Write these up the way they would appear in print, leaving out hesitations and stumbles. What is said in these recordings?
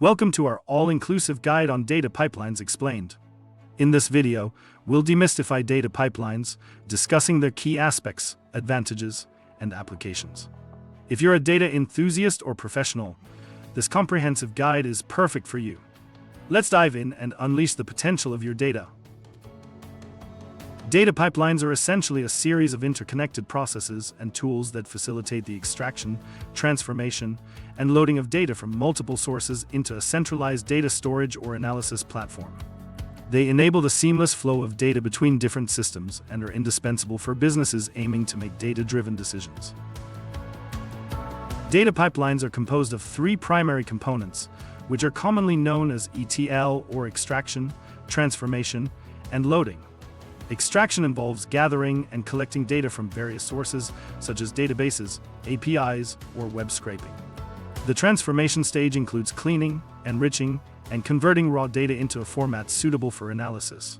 Welcome to our all-inclusive guide on data pipelines explained. In this video, we'll demystify data pipelines, discussing their key aspects, advantages, and applications. If you're a data enthusiast or professional, this comprehensive guide is perfect for you. Let's dive in and unleash the potential of your data. Data pipelines are essentially a series of interconnected processes and tools that facilitate the extraction, transformation, and loading of data from multiple sources into a centralized data storage or analysis platform. They enable the seamless flow of data between different systems and are indispensable for businesses aiming to make data-driven decisions. Data pipelines are composed of three primary components, which are commonly known as ETL or extraction, transformation, and loading. Extraction involves gathering and collecting data from various sources, such as databases, APIs, or web scraping. The transformation stage includes cleaning, enriching, and converting raw data into a format suitable for analysis.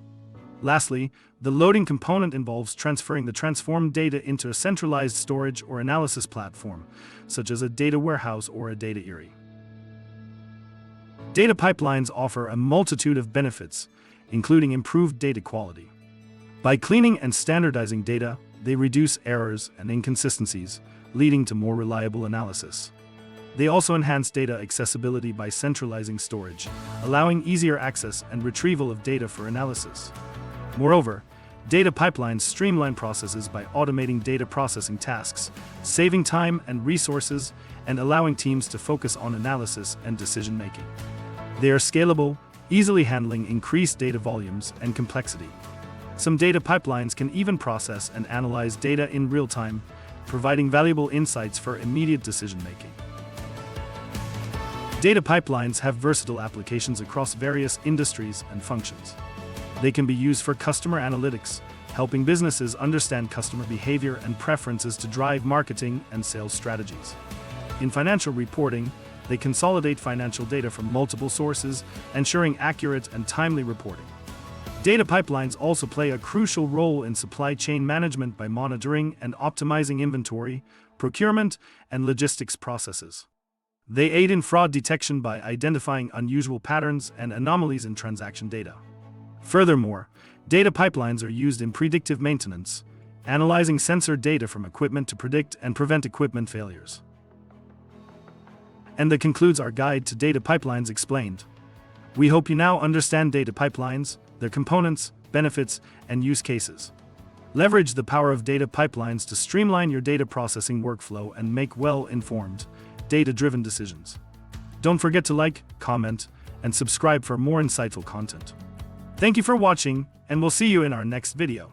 Lastly, the loading component involves transferring the transformed data into a centralized storage or analysis platform, such as a data warehouse or a data eyrie. Data pipelines offer a multitude of benefits, including improved data quality. By cleaning and standardizing data, they reduce errors and inconsistencies, leading to more reliable analysis. They also enhance data accessibility by centralizing storage, allowing easier access and retrieval of data for analysis. Moreover, data pipelines streamline processes by automating data processing tasks, saving time and resources, and allowing teams to focus on analysis and decision-making. They are scalable, easily handling increased data volumes and complexity. Some data pipelines can even process and analyze data in real time, providing valuable insights for immediate decision-making. Data pipelines have versatile applications across various industries and functions. They can be used for customer analytics, helping businesses understand customer behavior and preferences to drive marketing and sales strategies. In financial reporting, they consolidate financial data from multiple sources, ensuring accurate and timely reporting. Data pipelines also play a crucial role in supply chain management by monitoring and optimizing inventory, procurement, and logistics processes. They aid in fraud detection by identifying unusual patterns and anomalies in transaction data. Furthermore, data pipelines are used in predictive maintenance, analyzing sensor data from equipment to predict and prevent equipment failures. And that concludes our guide to data pipelines explained. We hope you now understand data pipelines, their components, benefits, and use cases. Leverage the power of data pipelines to streamline your data processing workflow and make well-informed, data-driven decisions. Don't forget to like, comment, and subscribe for more insightful content. Thank you for watching, and we'll see you in our next video.